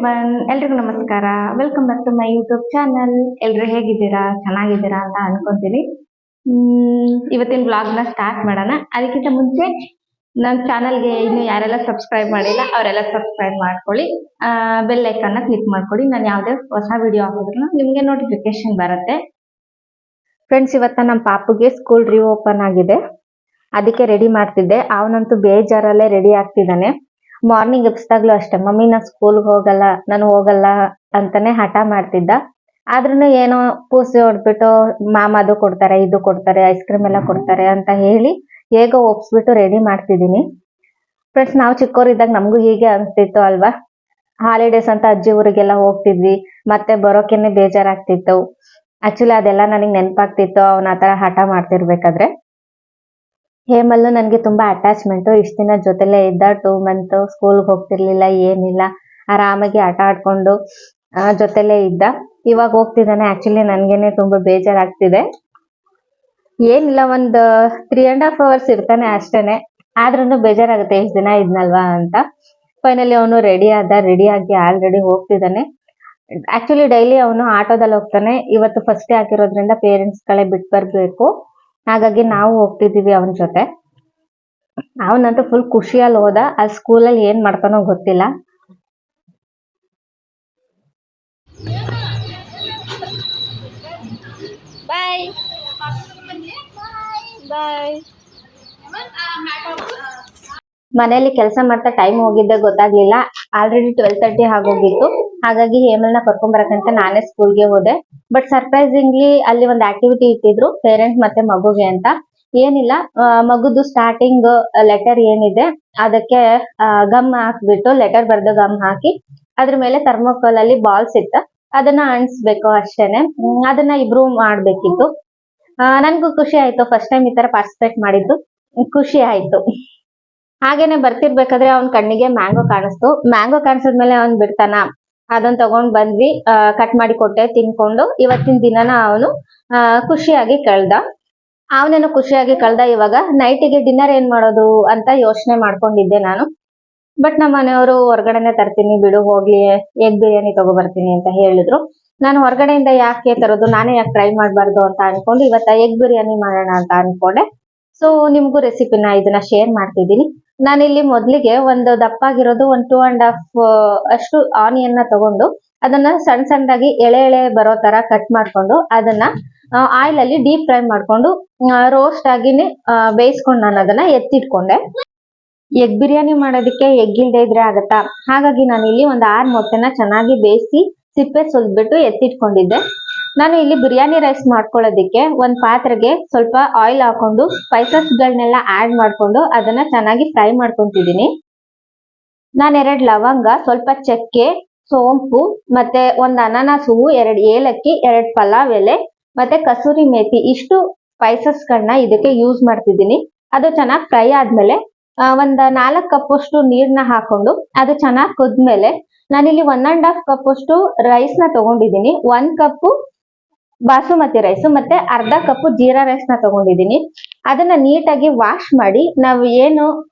Everyone, ಎಲ್ರಿಗೂ ನಮಸ್ಕಾರ. Welcome back to my YouTube channel. ಎಲ್ರು ಹೇಗಿದ್ದೀರಾ? ಚೆನ್ನಾಗಿದ್ದೀರಾ ಅಂತ ಅನ್ಕೊಂತೀನಿ. ಇವತ್ತಿನ ವ್ಲಾಗ್ನ ಸ್ಟಾರ್ಟ್ ಮಾಡೋಣ. ಅದಕ್ಕಿಂತ ಮುಂಚೆ ನನ್ನ ಚಾನಲ್ಗೆ ಇನ್ನು ಯಾರೆಲ್ಲ ಸಬ್ಸ್ಕ್ರೈಬ್ ಮಾಡಿಲ್ಲ ಅವರೆಲ್ಲ ಸಬ್ಸ್ಕ್ರೈಬ್ ಮಾಡ್ಕೊಳ್ಳಿ. ಬೆಲ್ ಐಕಾನ್ನ ಕ್ಲಿಕ್ ಮಾಡ್ಕೊಳ್ಳಿ. ನಾನು ಯಾವುದೇ ಹೊಸ ವಿಡಿಯೋ ಹಾಕಿದ್ರು ನಿಮಗೆ ನೋಟಿಫಿಕೇಶನ್ ಬರುತ್ತೆ. ಫ್ರೆಂಡ್ಸ್, ಇವತ್ತ ನಮ್ಮ ಪಾಪುಗೆ ಸ್ಕೂಲ್ ರೀಓಪನ್ ಆಗಿದೆ, ಅದಕ್ಕೆ ರೆಡಿ ಮಾಡ್ತಿದ್ದೆ. ಅವನಂತೂ ಬೇಜಾರಲ್ಲೇ ರೆಡಿ ಆಗ್ತಿದ್ದಾನೆ. ಮಾರ್ನಿಂಗ್ ಎಬ್ಸ್ದಾಗ್ಲೂ ಅಷ್ಟೇ, ಮಮ್ಮಿ ನಾನು ಸ್ಕೂಲ್ಗೆ ನಾನು ಹೋಗಲ್ಲ ಅಂತಾನೆ ಹಠ ಮಾಡ್ತಿದ್ದ. ಆದ್ರೂ ಏನೋ ಪೂಸಿ ಹೊಡ್ಬಿಟ್ಟು ಮಾಮ ಅದು ಕೊಡ್ತಾರೆ, ಇದು ಕೊಡ್ತಾರೆ, ಐಸ್ ಕ್ರೀಮ್ ಎಲ್ಲ ಕೊಡ್ತಾರೆ ಅಂತ ಹೇಳಿ ಹೇಗೋ ಒಪ್ಸ್ಬಿಟ್ಟು ರೆಡಿ ಮಾಡ್ತಿದ್ದೀನಿ. ಫ್ರೆಂಡ್ಸ್, ನಾವು ಚಿಕ್ಕವರಿದ್ದಾಗ ನಮಗೂ ಹೀಗೆ ಅನ್ಸ್ತಿತ್ತು ಅಲ್ವಾ? ಹಾಲಿಡೇಸ್ ಅಂತ ಅಜ್ಜಿ ಊರಿಗೆಲ್ಲ ಹೋಗ್ತಿದ್ವಿ, ಮತ್ತೆ ಬರೋಕೆನೆ ಬೇಜಾರಾಗ್ತಿತ್ತು. ಆಕ್ಚುಲಿ ಅದೆಲ್ಲ ನನಗೆ ನೆನಪಾಗ್ತಿತ್ತು ಅವನ ಆ ಥರ ಹಠ ಮಾಡ್ತಿರ್ಬೇಕಾದ್ರೆ. ಹೇಮಲ್ಲು ನನಗೆ ತುಂಬಾ ಅಟ್ಯಾಚ್ಮೆಂಟು. ಇಷ್ಟು ದಿನ ಜೊತೆಲೇ ಇದ್ದ, 2 ಮಂತ್ ಸ್ಕೂಲ್ಗೆ ಹೋಗ್ತಿರ್ಲಿಲ್ಲ, ಏನಿಲ್ಲ, ಆರಾಮಾಗಿ ಆಟ ಆಡ್ಕೊಂಡು ಜೊತೆಲೇ ಇದ್ದ. ಇವಾಗ ಹೋಗ್ತಿದ್ದಾನೆ. ಆಕ್ಚುಲಿ ನನಗೇನೆ ತುಂಬಾ ಬೇಜಾರಾಗ್ತಿದೆ. ಏನಿಲ್ಲ, ಒಂದು 3.5 hours ಇರ್ತಾನೆ ಅಷ್ಟೇನೆ, ಆದ್ರೂ ಬೇಜಾರಾಗುತ್ತೆ ಇಷ್ಟು ದಿನ ಇದ್ನಲ್ವಾ ಅಂತ. ಫೈನಲಿ ಅವನು ರೆಡಿಯಾಗಿ ಆಲ್ರೆಡಿ ಹೋಗ್ತಿದ್ದಾನೆ. ಆಕ್ಚುಲಿ ಡೈಲಿ ಅವನು ಆಟೋದಲ್ಲಿ ಹೋಗ್ತಾನೆ. ಇವತ್ತು ಫಸ್ಟ್ ಡೇ ಆಗಿರೋದ್ರಿಂದ ಪೇರೆಂಟ್ಸ್ ಗಳೇ ಬಿಟ್ಟು ಬರ್ಬೇಕು, ಹಾಗಾಗಿ ನಾವು ಹೋಗ್ತಿದೀವಿ ಅವನ ಜೊತೆ. ಅವನಂತೂ ಫುಲ್ ಖುಷಿಯಲ್ಲಿ ಹೋದ. ಆ ಸ್ಕೂಲಲ್ಲಿ ಏನ್ ಮಾಡ್ತಾನೋ ಗೊತ್ತಿಲ್ಲ. ಬಾಯ್ ಬಾಯ್. ಮನೆಯಲ್ಲಿ ಕೆಲಸ ಮಾಡ್ತಾ ಟೈಮ್ ಹೋಗಿದ್ದೆ ಗೊತ್ತಾಗ್ಲಿಲ್ಲ. ಆಲ್ರೆಡಿ 12:30 ಆಗೋಗಿತ್ತು. ಹಾಗಾಗಿ ಹೇಮಲ್ನ ಕರ್ಕೊಂಡ್ ಬರಕಂತ ನಾನೇ ಸ್ಕೂಲ್ಗೆ ಹೋದೆ. ಬಟ್ ಸರ್ಪ್ರೈಸಿಂಗ್ಲಿ ಅಲ್ಲಿ ಒಂದು ಆಕ್ಟಿವಿಟಿ ಇಟ್ಟಿದ್ರು, ಪೇರೆಂಟ್ಸ್ ಮತ್ತೆ ಮಗುಗೆ ಅಂತ. ಏನಿಲ್ಲ, ಮಗುದು ಸ್ಟಾರ್ಟಿಂಗ್ ಲೆಟರ್ ಏನಿದೆ ಅದಕ್ಕೆ ಗಮ್ ಹಾಕ್ಬಿಟ್ಟು, ಲೆಟರ್ ಬರ್ದು ಗಮ್ ಹಾಕಿ ಅದ್ರ ಮೇಲೆ ಥರ್ಮೋಕೋಲ್ ಅಲ್ಲಿ ಬಾಲ್ಸ್ ಇತ್ತು, ಅದನ್ನ ಅಣಿಸ್ಬೇಕು ಅಷ್ಟೇನೆ. ಅದನ್ನ ಇಬ್ರು ಮಾಡ್ಬೇಕಿತ್ತು. ನನ್ಗೂ ಖುಷಿ ಆಯ್ತು, ಫಸ್ಟ್ ಟೈಮ್ ಈ ತರ ಪಾರ್ಟಿಸಿಪೇಟ್ ಮಾಡಿದ್ದು, ಖುಷಿ ಆಯ್ತು. ಹಾಗೇನೆ ಬರ್ತಿರ್ಬೇಕಾದ್ರೆ ಅವ್ನ ಕಣ್ಣಿಗೆ ಮ್ಯಾಂಗೋ ಕಾಣಿಸ್ತು. ಮ್ಯಾಂಗೋ ಕಾಣಿಸಿದ್ಮೇಲೆ ಅವ್ನ್ ಬಿಡ್ತಾನ? ಅದನ್ನ ತಗೊಂಡ್ ಬಂದ್ವಿ, ಕಟ್ ಮಾಡಿ ಕೊಟ್ಟೆ, ತಿನ್ಕೊಂಡು ಇವತ್ತಿನ ದಿನನ ಅವನು ಖುಷಿಯಾಗಿ ಕಳ್ದ. ಅವನೇನು ಖುಷಿಯಾಗಿ ಕಳ್ದ. ಇವಾಗ ನೈಟಿಗೆ ಡಿನ್ನರ್ ಏನ್ ಮಾಡೋದು ಅಂತ ಯೋಚನೆ ಮಾಡ್ಕೊಂಡಿದ್ದೆ ನಾನು. ಬಟ್ ನಮ್ಮ ಮನೆಯವರು ಹೊರಗಡೆನೆ ತರ್ತೀನಿ ಬಿಡು, ಹೋಗ್ಲಿ ಎಗ್ ಬಿರಿಯಾನಿ ತಗೋಬರ್ತೀನಿ ಅಂತ ಹೇಳಿದ್ರು. ನಾನು ಹೊರಗಡೆಯಿಂದ ಯಾಕೆ ತರೋದು, ನಾನೇ ಯಾಕೆ ಟ್ರೈ ಮಾಡಬಾರ್ದು ಅಂತ ಅನ್ಕೊಂಡು ಇವತ್ತ ಎಗ್ ಬಿರಿಯಾನಿ ಮಾಡೋಣ ಅಂತ ಅನ್ಕೊಂಡೆ. ಸೊ ನಿಮ್ಗೂ ರೆಸಿಪಿನ ಇದನ್ನ ಶೇರ್ ಮಾಡ್ತಿದ್ದೀನಿ. ನಾನಿಲ್ಲಿ ಮೊದ್ಲಿಗೆ ಒಂದು ದಪ್ಪಾಗಿರೋದು 1-2.5 ಅಷ್ಟು ಆನಿಯನ್ ನ ತಗೊಂಡು ಅದನ್ನ ಸಣ್ಣ ಸಣ್ಣದಾಗಿ ಎಳೆ ಬರೋ ತರ ಕಟ್ ಮಾಡ್ಕೊಂಡು ಅದನ್ನ ಆಯಿಲ್ ಅಲ್ಲಿ ಡೀಪ್ ಫ್ರೈ ಮಾಡ್ಕೊಂಡು ರೋಸ್ಟ್ ಆಗಿನೇ ಬೇಯಿಸ್ಕೊಂಡು ನಾನು ಅದನ್ನ ಎತ್ತಿಟ್ಕೊಂಡೆ. ಎಗ್ ಬಿರಿಯಾನಿ ಮಾಡೋದಕ್ಕೆ ಎಗ್ ಇಲ್ದೇ ಇದ್ರೆ ಆಗತ್ತಾ? ಹಾಗಾಗಿ ನಾನು ಇಲ್ಲಿ ಒಂದು 6 ಮೊಟ್ಟೆನ ಚೆನ್ನಾಗಿ ಬೇಯಿಸಿ ಸಿಪ್ಪೆ ಸುಲ್ಬಿಟ್ಟು ಎತ್ತಿಟ್ಕೊಂಡಿದ್ದೆ. ನಾನು ಇಲ್ಲಿ ಬಿರಿಯಾನಿ ರೈಸ್ ಮಾಡ್ಕೊಳ್ಳೋದಿಕ್ಕೆ ಒಂದು ಪಾತ್ರೆಗೆ ಸ್ವಲ್ಪ ಆಯಿಲ್ ಹಾಕೊಂಡು ಸ್ಪೈಸಸ್ ಗಳನ್ನೆಲ್ಲ ಆಡ್ ಮಾಡ್ಕೊಂಡು ಅದನ್ನ ಚೆನ್ನಾಗಿ ಫ್ರೈ ಮಾಡ್ಕೊಂತಿದ್ದೀನಿ. ನಾನು 2 ಲವಂಗ, ಸ್ವಲ್ಪ ಚಕ್ಕೆ, ಸೋಂಪು, ಮತ್ತೆ ಒಂದು ಅನಾನಸ್ ಹೂವು, 2 ಏಲಕ್ಕಿ, 2 ಪಲಾವ್ ಎಲೆ, ಮತ್ತೆ ಕಸೂರಿ ಮೇಥಿ, ಇಷ್ಟು ಸ್ಪೈಸಸ್ ಗಳನ್ನ ಇದಕ್ಕೆ ಯೂಸ್ ಮಾಡ್ತಿದ್ದೀನಿ. ಅದು ಚೆನ್ನಾಗಿ ಫ್ರೈ ಆದ್ಮೇಲೆ ಒಂದ್ 4 ಕಪ್ ಅಷ್ಟು ನೀರ್ನ ಹಾಕೊಂಡು ಅದು ಚೆನ್ನಾಗಿ ಕುದ್ಮೇಲೆ ನಾನಿಲ್ಲಿ 1.5 ಕಪ್ ಅಷ್ಟು ರೈಸ್ ನ ತಗೊಂಡಿದ್ದೀನಿ. 1 ಕಪ್ ಬಾಸುಮತಿ ರೈಸ್ ಮತ್ತೆ ಅರ್ಧ ಕಪ್ ಜೀರಾ ರೈಸ್ ನ ತಗೊಂಡಿದ್ದೀನಿ. ಅದನ್ನ ನೀಟಾಗಿ ವಾಶ್ ಮಾಡಿ, ನಾವು ಏನು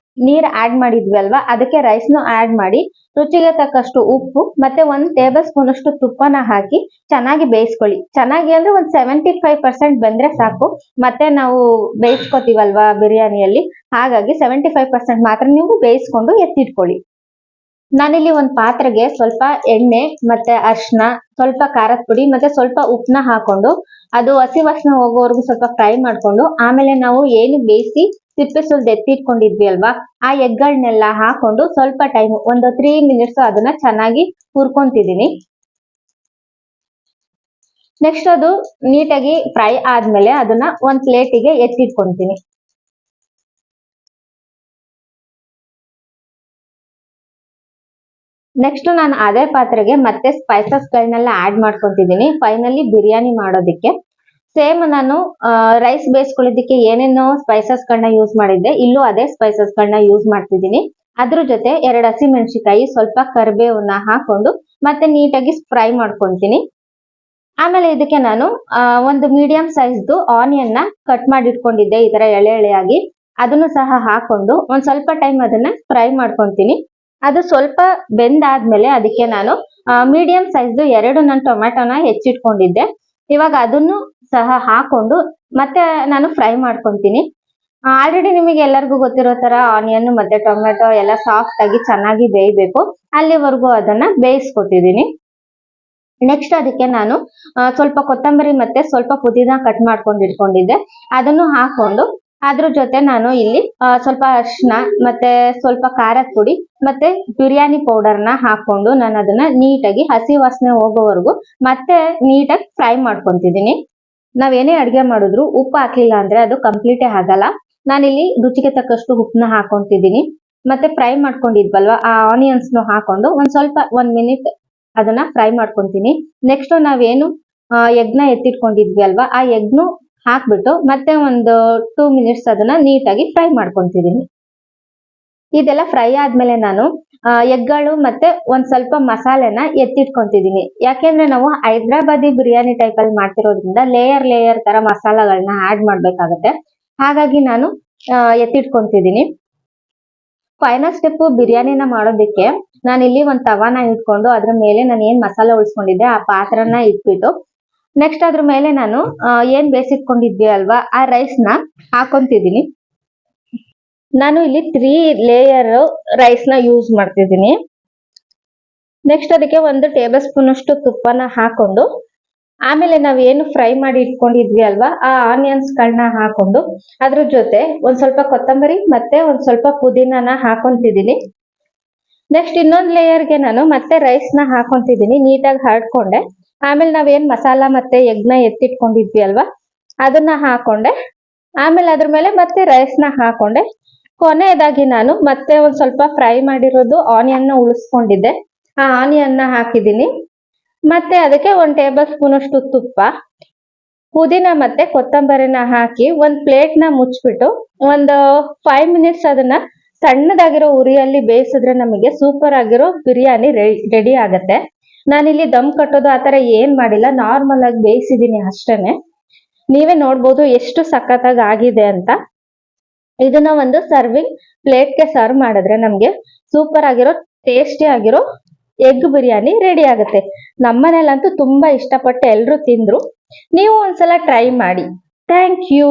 ನೀರ್ ಆಡ್ ಮಾಡಿದ್ವಿ ಅಲ್ವಾ ಅದಕ್ಕೆ ರೈಸ್ ನು ಆಡ್ ಮಾಡಿ, ರುಚಿಗೆ ತಕ್ಕಷ್ಟು ಉಪ್ಪು ಮತ್ತೆ 1 ಟೇಬಲ್ ಸ್ಪೂನ್ ಅಷ್ಟು ತುಪ್ಪನ ಹಾಕಿ ಚೆನ್ನಾಗಿ ಬೇಯಿಸ್ಕೊಳ್ಳಿ. ಚೆನ್ನಾಗಿ ಅಂದ್ರೆ ಒಂದು 75% ಬೆಂದ್ರೆ ಸಾಕು. ಮತ್ತೆ ನಾವು ಬೇಯಿಸ್ಕೊತೀವಲ್ವಾ ಬಿರಿಯಾನಿಯಲ್ಲಿ, ಹಾಗಾಗಿ 75% ಮಾತ್ರ ನೀವು ಬೇಯಿಸ್ಕೊಂಡು ಎತ್ತಿಟ್ಕೊಳ್ಳಿ. ನಾನಿಲ್ಲಿ ಒಂದು ಪಾತ್ರೆಗೆ ಸ್ವಲ್ಪ ಎಣ್ಣೆ ಮತ್ತೆ ಅರಿಶಿನ, ಸ್ವಲ್ಪ ಖಾರದ ಪುಡಿ ಮತ್ತೆ ಸ್ವಲ್ಪ ಉಪ್ಪನ್ನ ಹಾಕೊಂಡು ಅದು ಹಸಿ ವಾಸನೆ ಹೋಗೋವರೆಗೂ ಸ್ವಲ್ಪ ಫ್ರೈ ಮಾಡ್ಕೊಂಡು, ಆಮೇಲೆ ನಾವು ಏನು ಬೇಯಿಸಿ ಸಿಪ್ಪೆ ಸುಲ್ದು ಎತ್ತಿಟ್ಕೊಂಡಿದ್ವಿ ಅಲ್ವಾ ಆ ಎಗ್ಗಳನ್ನೆಲ್ಲ ಹಾಕೊಂಡು ಸ್ವಲ್ಪ ಟೈಮ್, ಒಂದು 3 ಮಿನಿಟ್ಸ್ ಅದನ್ನ ಚೆನ್ನಾಗಿ ಹುರ್ಕೊಂತಿದ್ದೀನಿ. ನೆಕ್ಸ್ಟ್ ಅದು ನೀಟಾಗಿ ಫ್ರೈ ಆದ್ಮೇಲೆ ಅದನ್ನ ಒಂದು ಪ್ಲೇಟಿಗೆ ಎತ್ತಿಟ್ಕೊಂತೀನಿ. ನೆಕ್ಸ್ಟ್ ನಾನು ಅದೇ ಪಾತ್ರೆಗೆ ಮತ್ತೆ ಸ್ಪೈಸಸ್ ಗಳನ್ನೆಲ್ಲ ಆಡ್ ಮಾಡ್ಕೊಂತಿದ್ದೀನಿ ಫೈನಲಿ ಬಿರಿಯಾನಿ ಮಾಡೋದಿಕ್ಕೆ. ಸೇಮ್ ನಾನು ರೈಸ್ ಬೇಯಿಸ್ಕೊಳ್ಳೋದಿಕ್ಕೆ ಏನೇನೋ ಸ್ಪೈಸಸ್ ಗಳನ್ನ ಯೂಸ್ ಮಾಡಿದ್ದೆ, ಇಲ್ಲೂ ಅದೇ ಸ್ಪೈಸಸ್ ಗಳನ್ನ ಯೂಸ್ ಮಾಡ್ತಿದ್ದೀನಿ. ಅದ್ರ ಜೊತೆ 2 ಹಸಿಮೆಣಸಿನಕಾಯಿ, ಸ್ವಲ್ಪ ಕರಿಬೇವನ್ನ ಹಾಕೊಂಡು ಮತ್ತೆ ನೀಟಾಗಿ ಫ್ರೈ ಮಾಡ್ಕೊಂತೀನಿ. ಆಮೇಲೆ ಇದಕ್ಕೆ ನಾನು ಒಂದು ಮೀಡಿಯಂ ಸೈಜ್ದು ಆನಿಯನ್ ನ ಕಟ್ ಮಾಡಿ ಇಟ್ಕೊಂಡಿದ್ದೆ ಈ ತರ ಎಳೆಯಾಗಿ, ಅದನ್ನು ಸಹ ಹಾಕೊಂಡು ಒಂದ್ ಸ್ವಲ್ಪ ಟೈಮ್ ಅದನ್ನ ಫ್ರೈ ಮಾಡ್ಕೊಂತೀನಿ. ಅದು ಸ್ವಲ್ಪ ಬೆಂದಾದ್ಮೇಲೆ ಅದಕ್ಕೆ ನಾನು ಮೀಡಿಯಂ ಸೈಜ್ದು 2 ನಾನು ಟೊಮ್ಯಾಟೊನ ಹೆಚ್ಚಿಟ್ಕೊಂಡಿದ್ದೆ. ಇವಾಗ ಅದನ್ನು ಸಹ ಹಾಕೊಂಡು ಮತ್ತೆ ನಾನು ಫ್ರೈ ಮಾಡ್ಕೊಂತೀನಿ. ಆಲ್ರೆಡಿ ನಿಮಗೆ ಎಲ್ಲರಿಗೂ ಗೊತ್ತಿರೋ ತರ ಆನಿಯನ್ ಮತ್ತೆ ಟೊಮ್ಯಾಟೊ ಎಲ್ಲ ಸಾಫ್ಟ್ ಆಗಿ ಚೆನ್ನಾಗಿ ಬೇಯಬೇಕು. ಅಲ್ಲಿವರೆಗೂ ಅದನ್ನ ಬೇಯಿಸ್ಕೊತಿದ್ದೀನಿ. ನೆಕ್ಸ್ಟ್ ಅದಕ್ಕೆ ನಾನು ಸ್ವಲ್ಪ ಕೊತ್ತಂಬರಿ ಮತ್ತೆ ಸ್ವಲ್ಪ ಪುದೀನ ಕಟ್ ಮಾಡ್ಕೊಂಡು ಇಟ್ಕೊಂಡಿದ್ದೆ, ಅದನ್ನು ಹಾಕೊಂಡು ಅದ್ರ ಜೊತೆ ನಾನು ಇಲ್ಲಿ ಸ್ವಲ್ಪ ಅರಿಶಿನ ಮತ್ತೆ ಸ್ವಲ್ಪ ಖಾರದ ಪುಡಿ ಮತ್ತೆ ಬಿರಿಯಾನಿ ಪೌಡರ್ನ ಹಾಕೊಂಡು ನಾನು ಅದನ್ನ ನೀಟಾಗಿ ಹಸಿ ವಾಸನೆ ಹೋಗೋವರೆಗೂ ಮತ್ತೆ ನೀಟಾಗಿ ಫ್ರೈ ಮಾಡ್ಕೊಂತಿದ್ದೀನಿ. ನಾವೇನೇ ಅಡ್ಗೆ ಮಾಡಿದ್ರು ಉಪ್ಪು ಹಾಕ್ಲಿಲ್ಲ ಅಂದ್ರೆ ಅದು ಕಂಪ್ಲೀಟೇ ಆಗಲ್ಲ. ನಾನಿಲ್ಲಿ ರುಚಿಗೆ ತಕ್ಕಷ್ಟು ಉಪ್ಪನ್ನ ಹಾಕೊಂತಿದ್ದೀನಿ. ಮತ್ತೆ ಫ್ರೈ ಮಾಡ್ಕೊಂಡಿದ್ವಲ್ವಾ ಆ ಆನಿಯನ್ಸ್ ಹಾಕೊಂಡು ಸ್ವಲ್ಪ 1 ಮಿನಿಟ್ ಅದನ್ನ ಫ್ರೈ ಮಾಡ್ಕೊಂತೀನಿ. ನೆಕ್ಸ್ಟ್ ನಾವೇನು ಎಗ್ನ ಎತ್ತಿಟ್ಕೊಂಡಿದ್ವಿ ಅಲ್ವಾ, ಆ ಎಗ್ನು ಹಾಕ್ಬಿಟ್ಟು ಮತ್ತೆ ಒಂದು 2 ಮಿನಿಟ್ಸ್ ಅದನ್ನ ನೀಟಾಗಿ ಫ್ರೈ ಮಾಡ್ಕೊಂತಿದ್ದೀನಿ. ಇದೆಲ್ಲ ಫ್ರೈ ಆದ್ಮೇಲೆ ನಾನು ಎಗ್ಗಳು ಮತ್ತೆ ಸ್ವಲ್ಪ ಮಸಾಲೆನ ಎತ್ತಿಟ್ಕೊಂತಿದ್ದೀನಿ. ಯಾಕೆಂದ್ರೆ ನಾವು ಹೈದ್ರಾಬಾದಿ ಬಿರಿಯಾನಿ ಟೈಪ್ ಅಲ್ಲಿ ಮಾಡ್ತಿರೋದ್ರಿಂದ ಲೇಯರ್ ತರ ಮಸಾಲಗಳನ್ನ ಆಡ್ ಮಾಡ್ಬೇಕಾಗತ್ತೆ. ಹಾಗಾಗಿ ನಾನು ಎತ್ತಿಟ್ಕೊಂತಿದ್ದೀನಿ. ಫೈನಲ್ ಸ್ಟೆಪ್ ಬಿರಿಯಾನಿನ ಮಾಡೋದಕ್ಕೆ ನಾನಿಲ್ಲಿ ಒಂದು ತವಾನ ಇಟ್ಕೊಂಡು ಅದ್ರ ಮೇಲೆ ನಾನು ಏನ್ ಮಸಾಲ ಉಳಿಸ್ಕೊಂಡಿದ್ದೆ ಆ ಪಾತ್ರನ ಇಟ್ಬಿಟ್ಟು ನೆಕ್ಸ್ಟ್ ಅದ್ರ ಮೇಲೆ ನಾನು ಏನ್ ಬೇಯಿಸಿಟ್ಕೊಂಡಿದ್ವಿ ಅಲ್ವಾ ಆ ರೈಸ್ ನ ಹಾಕೊಂತಿದ್ದೀನಿ. ನಾನು ಇಲ್ಲಿ 3 ಲೇಯರ್ ರೈಸ್ ನ ಯೂಸ್ ಮಾಡ್ತಿದ್ದೀನಿ. ನೆಕ್ಸ್ಟ್ ಅದಕ್ಕೆ 1 ಟೇಬಲ್ ಸ್ಪೂನ್ ಅಷ್ಟು ತುಪ್ಪನ ಹಾಕೊಂಡು ಆಮೇಲೆ ನಾವ್ ಏನು ಫ್ರೈ ಮಾಡಿ ಇಟ್ಕೊಂಡಿದ್ವಿ ಅಲ್ವಾ ಆ ಆನಿಯನ್ಸ್ ಗಳನ್ನ ಹಾಕೊಂಡು ಅದ್ರ ಜೊತೆ ಸ್ವಲ್ಪ ಕೊತ್ತಂಬರಿ ಮತ್ತೆ ಸ್ವಲ್ಪ ಪುದೀನಾನ ಹಾಕೊಂತಿದ್ದೀನಿ. ನೆಕ್ಸ್ಟ್ ಇನ್ನೊಂದು ಲೇಯರ್ಗೆ ನಾನು ಮತ್ತೆ ರೈಸ್ ನ ಹಾಕೊಂತಿದ್ದೀನಿ, ನೀಟಾಗಿ ಹರಡ್ಕೊಂಡೆ. ಆಮೇಲೆ ನಾವೇನ್ ಮಸಾಲ ಮತ್ತೆ ಎಗ್ನ ಎತ್ತಿಟ್ಕೊಂಡಿದ್ವಿ ಅಲ್ವಾ ಅದನ್ನ ಹಾಕೊಂಡೆ. ಆಮೇಲೆ ಅದ್ರ ಮೇಲೆ ಮತ್ತೆ ರೈಸ್ ನ ಹಾಕೊಂಡೆ. ಕೊನೆಯದಾಗಿ ನಾನು ಮತ್ತೆ ಸ್ವಲ್ಪ ಫ್ರೈ ಮಾಡಿರೋದು ಆನಿಯನ್ ನ ಉಳಿಸ್ಕೊಂಡಿದ್ದೆ, ಆ ಆನಿಯನ್ ನ ಹಾಕಿದ್ದೀನಿ. ಮತ್ತೆ ಅದಕ್ಕೆ 1 ಟೇಬಲ್ ಸ್ಪೂನ್ ಅಷ್ಟು ತುಪ್ಪ, ಪುದೀನ ಮತ್ತೆ ಕೊತ್ತಂಬರಿನ ಹಾಕಿ ಒಂದು ಪ್ಲೇಟ್ ನ ಮುಚ್ಚಿಬಿಟ್ಟು 5 ಮಿನಿಟ್ಸ್ ಅದನ್ನ ಸಣ್ಣದಾಗಿರೋ ಉರಿಯಲ್ಲಿ ಬೇಯಿಸಿದ್ರೆ ನಮಗೆ ಸೂಪರ್ ಆಗಿರೋ ಬಿರಿಯಾನಿ ರೆಡಿ ಆಗತ್ತೆ. ನಾನಿಲ್ಲಿ ದಮ್ ಕಟ್ಟೋದು ಆತರ ಏನ್ ಮಾಡಿಲ್ಲ, ನಾರ್ಮಲ್ ಆಗಿ ಬೇಯಿಸಿದೀನಿ ಅಷ್ಟೇನೆ. ನೀವೇ ನೋಡ್ಬೋದು ಎಷ್ಟು ಸಖತ್ತಾಗಿ ಆಗಿದೆ ಅಂತ. ಇದನ್ನ ಒಂದು ಸರ್ವಿಂಗ್ ಪ್ಲೇಟ್ಗೆ ಸರ್ವ್ ಮಾಡಿದ್ರೆ ನಮ್ಗೆ ಸೂಪರ್ ಆಗಿರೋ ಟೇಸ್ಟಿ ಆಗಿರೋ ಎಗ್ ಬಿರಿಯಾನಿ ರೆಡಿ ಆಗುತ್ತೆ. ನಮ್ಮನೇಲಂತೂ ತುಂಬಾ ಇಷ್ಟಪಟ್ಟು ಎಲ್ರು ತಿಂದ್ರು. ನೀವು ಒಂದ್ಸಲ ಟ್ರೈ ಮಾಡಿ. Thank you.